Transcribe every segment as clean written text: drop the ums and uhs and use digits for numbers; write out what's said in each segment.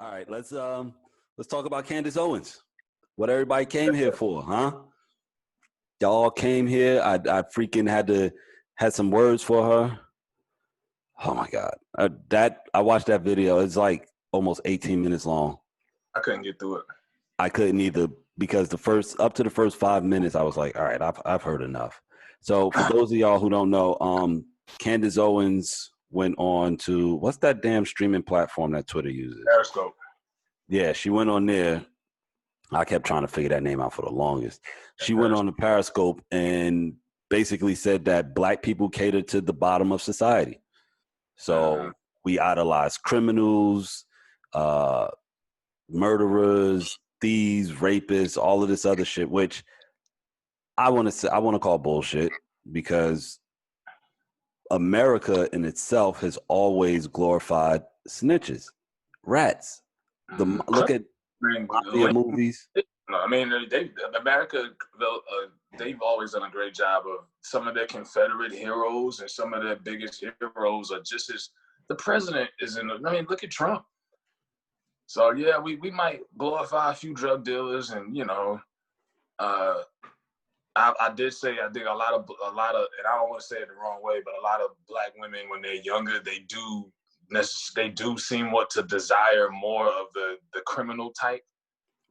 All right, let's talk about Candace Owens. What everybody came here for, huh? Y'all came here. I freaking had some words for her. Oh my god, I watched that video. It's like almost 18 minutes long. I couldn't get through it. I couldn't either because up to the first 5 minutes, I was like, all right, I've heard enough. So for those of y'all who don't know, Candace Owens went on to what's that damn streaming platform that Twitter uses? Periscope. Yeah, she went on there. I kept trying to figure that name out for the longest. She went on the Periscope and basically said that black people cater to the bottom of society. So we idolize criminals, murderers, thieves, rapists, all of this other shit, which I want to call bullshit because America in itself has always glorified snitches, rats. Look at mafia movies. No, I mean, America, they've always done a great job of some of their Confederate heroes, and some of their biggest heroes are just as the president is in. I mean, look at Trump. So yeah, we might glorify a few drug dealers, and I did say I think a lot of, and I don't want to say it the wrong way, but a lot of black women when they're younger, they do seem to desire more of the criminal type,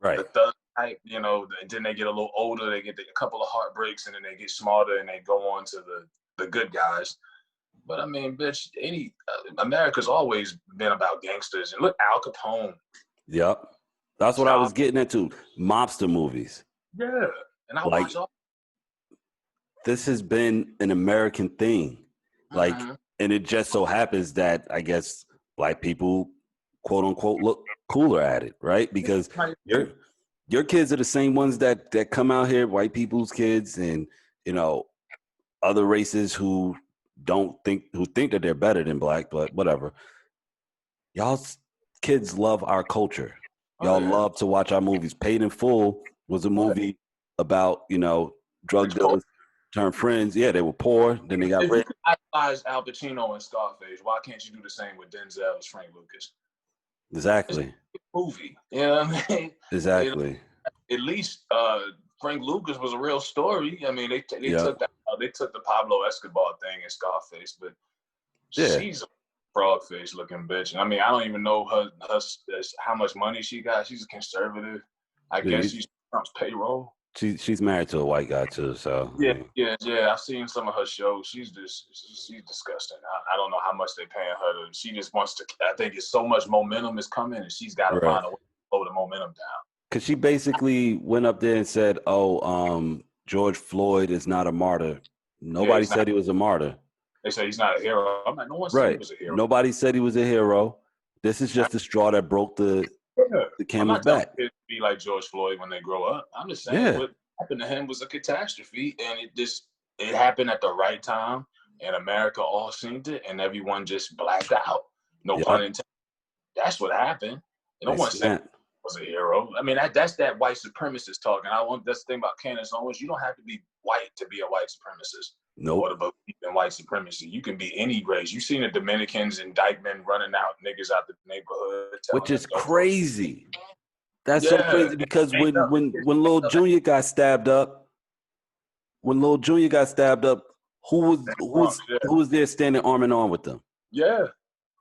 right? The thug type, then they get a little older, they get a couple of heartbreaks, and then they get smarter and they go on to the good guys. But I mean, bitch, America's always been about gangsters. And look, Al Capone. Yep. That's what I was getting into. Mobster movies. Yeah. And I watch all. This has been an American thing. And it just so happens that I guess black people, quote unquote, look cooler at it, right? Because your kids are the same ones that come out here, white people's kids, and other races who think that they're better than black, but whatever. Y'all's kids love our culture. Y'all love to watch our movies. Paid in Full was a movie about drug dealers turned friends. Yeah, they were poor. Then they got rich. If you can idolize Al Pacino and Scarface, why can't you do the same with Denzel as Frank Lucas? Exactly. It's a movie. You know what I mean? Exactly. At least Frank Lucas was a real story. I mean, they took the Pablo Escobar thing in Scarface, but she's a frog face looking bitch. I mean, I don't even know her how much money she got. She's a conservative. I guess she's Trump's payroll. She's married to a white guy too, so yeah. I've seen some of her shows. She's disgusting. I don't know how much they're paying her. She just wants to. I think it's so much momentum is coming, and she's got to find a way to slow the momentum down. Because she basically went up there and said, George Floyd is not a martyr. Nobody said he was a martyr. They say he's not a hero. I'm like, no one said he was a hero. Nobody said he was a hero. This is just the straw that broke the camel's back. Kids be like George Floyd when they grow up. I'm just saying what happened to him was a catastrophe, and it happened at the right time, and America all seen it, and everyone just blacked out. No pun intended. That's what happened. No one said he was a hero. I mean, that's that white supremacist talking. That's the thing about Candace Owens. You don't have to be white to be a white supremacist. Nope. Or to believe in white supremacy. You can be any race. You've seen the Dominicans and Dykemen running out niggas out the neighborhood. Which is crazy. That's so crazy because when Lil Junior got stabbed up, who was there standing arm in arm with them? Yeah.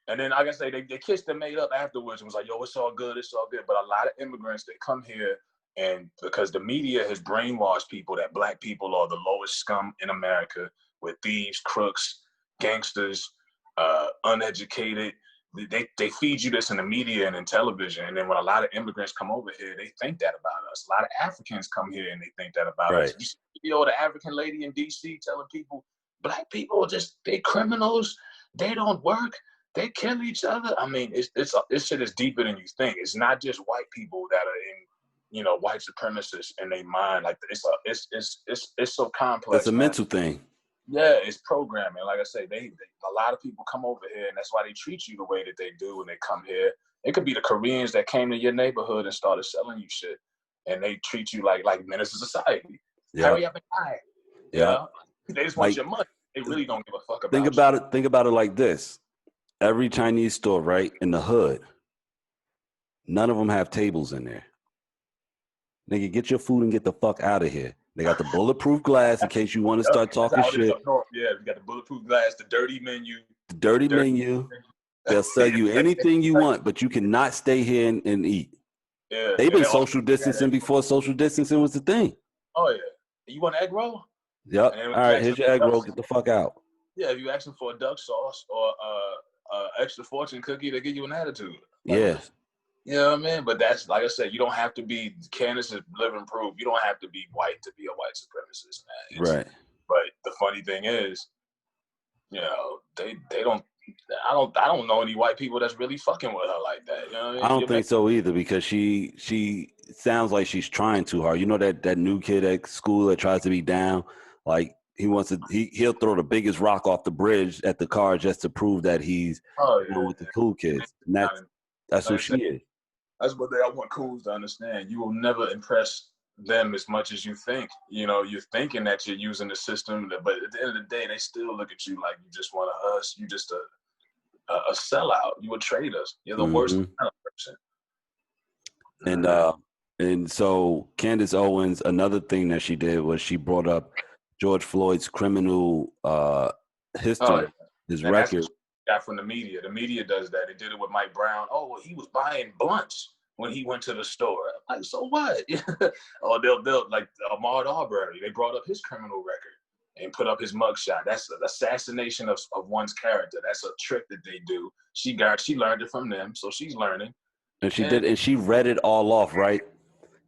And then, like I say, they kissed and made up afterwards and was like, yo, it's all good. But a lot of immigrants, they come here, and because the media has brainwashed people that black people are the lowest scum in America, with thieves, crooks, gangsters, uneducated. They feed you this in the media and in television. And then when a lot of immigrants come over here, they think that about us. A lot of Africans come here and they think that about us. You see the African lady in D.C. telling people, black people are they criminals. They don't work. They kill each other. I mean, this shit is deeper than you think. It's not just white people that are in, white supremacists in their mind. Like it's so complex. It's a mental thing. Yeah, it's programming. Like I say, a lot of people come over here, and that's why they treat you the way that they do when they come here. It could be the Koreans that came to your neighborhood and started selling you shit, and they treat you like menace to society. Hurry up and die. Yeah, they just want your money. They really don't give a fuck about. Think about it like this: every Chinese store, right in the hood, None of them have tables in there. Nigga, get your food and get the fuck out of here. They got the bulletproof glass in case you want to start talking shit. Up north. Yeah, we got the bulletproof glass, the dirty menu. The dirty menu. They'll sell you anything you want, but you cannot stay here and eat. Yeah, they've been social distancing before social distancing was the thing. Oh yeah, you want an egg roll? Yep. All right, here's your egg roll. Get the fuck out. Yeah, if you asking for a duck sauce or extra fortune cookie, they give you an attitude. Like, yeah. You know what I mean? But that's, like I said, you don't have to be, Candace is living proof. You don't have to be white to be a white supremacist, man. Right. But the funny thing is, you know, they don't. I don't know any white people that's really fucking with her like that. You know what I mean? I don't think so either, because she sounds like she's trying too hard. You know that new kid at school that tries to be down, like he'll throw the biggest rock off the bridge at the car just to prove that he's with the cool kids. And that's who she is. That's what I want coons to understand. You will never impress them as much as you think. You know, you're thinking that you're using the system, but at the end of the day, they still look at you like you just want us. You just a sellout. You a traitor. You're the worst kind of person. And so Candace Owens, another thing that she did was she brought up George Floyd's criminal history, his record. Got from the media. The media does that. They did it with Mike Brown. Oh, well, he was buying blunts when he went to the store. Like, so what? Or they'll like Ahmaud Arbery. They brought up his criminal record and put up his mugshot. That's an assassination of one's character. That's a trick that they do. She learned it from them, so she's learning. And she read it all off, right?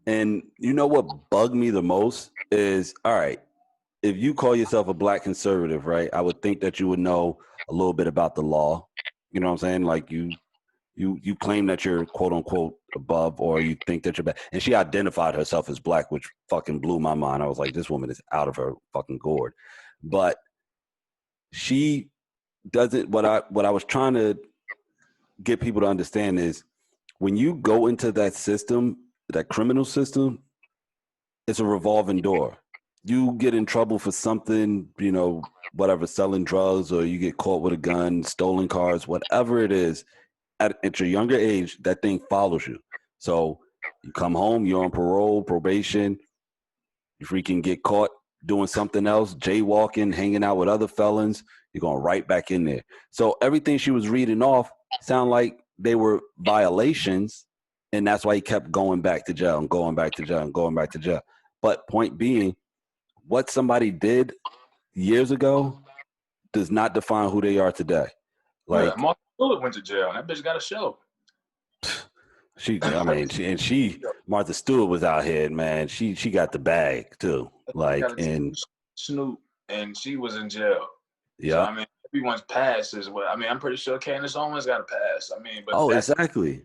And you know what bugged me the most is, all right, if you call yourself a black conservative, right, I would think that you would know a little bit about the law. You know what I'm saying? Like you claim that you're quote unquote above, or you think that you're bad. And she identified herself as black, which fucking blew my mind. I was like, this woman is out of her fucking gourd. But she doesn't. What I was trying to get people to understand is, when you go into that system, that criminal system, it's a revolving door. You get in trouble for something, you know, whatever, selling drugs, or you get caught with a gun, stolen cars, whatever it is, at your younger age, that thing follows you. So you come home, you're on parole, probation, you freaking get caught doing something else, jaywalking, hanging out with other felons, you're going right back in there. So everything she was reading off sound like they were violations, and that's why he kept going back to jail and going back to jail and going back to jail. But point being, what somebody did years ago does not define who they are today. Like, Martha Stewart went to jail, and that bitch got a show. Martha Stewart was out here, man. She got the bag too. Like, and Snoop, and she was in jail. Yeah, so, I mean, everyone's pass is what. I mean, I'm pretty sure Candace Owens got a pass. I mean, but exactly.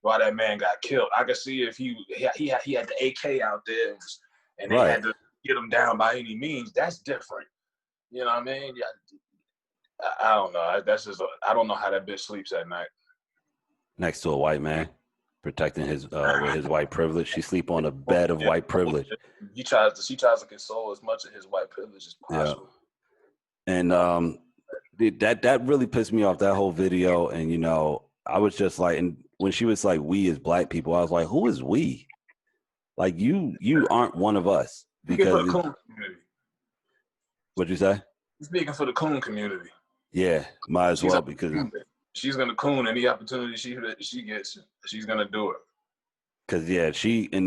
Why that man got killed? I could see if he had the AK out there, and they had to get him down by any means. That's different. You know what I mean? Yeah, I don't know. That's just I don't know how that bitch sleeps at night. Next to a white man, protecting his with his white privilege. She sleep on a bed of white privilege. She tries to console as much of his white privilege as possible. Yeah. And that really pissed me off, that whole video. And you know, I was just like, and when she was like, "We as black people," I was like, "Who is we?" Like, you aren't one of us. Because what'd you say? Speaking for the coon community. Yeah, might as well, because she's gonna coon any opportunity she gets. She's gonna do it. Because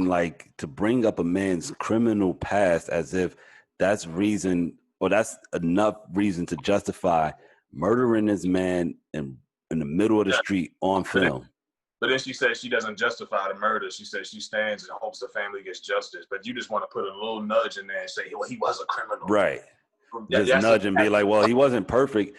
like, to bring up a man's criminal past as if that's reason, or that's enough reason to justify murdering this man in the middle of the street on film. But then she says she doesn't justify the murder. She says she stands and hopes the family gets justice. But you just want to put a little nudge in there and say, well, he was a criminal. Right. Just nudge and be like, well, he wasn't perfect.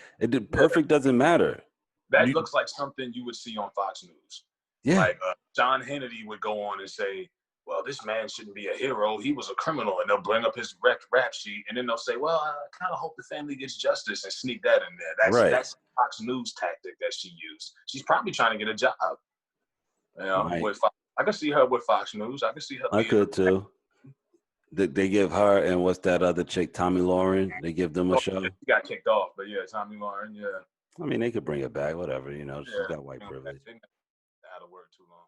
Perfect doesn't matter. That looks like something you would see on Fox News. Yeah. Like John Hannity would go on and say, well, this man shouldn't be a hero. He was a criminal. And they'll bring up his rap sheet. And then they'll say, well, I kind of hope the family gets justice, and sneak that in there. That's a Fox News tactic that she used. She's probably trying to get a job. You know, with Fox. I could see her with Fox News. I could see her. I could too. They give her, and what's that other chick, Tommy Lauren? They give them a show. She got kicked off, but yeah, Tommy Lauren, yeah. I mean, they could bring it back, whatever, you know. She's got white privilege. They had to work too long.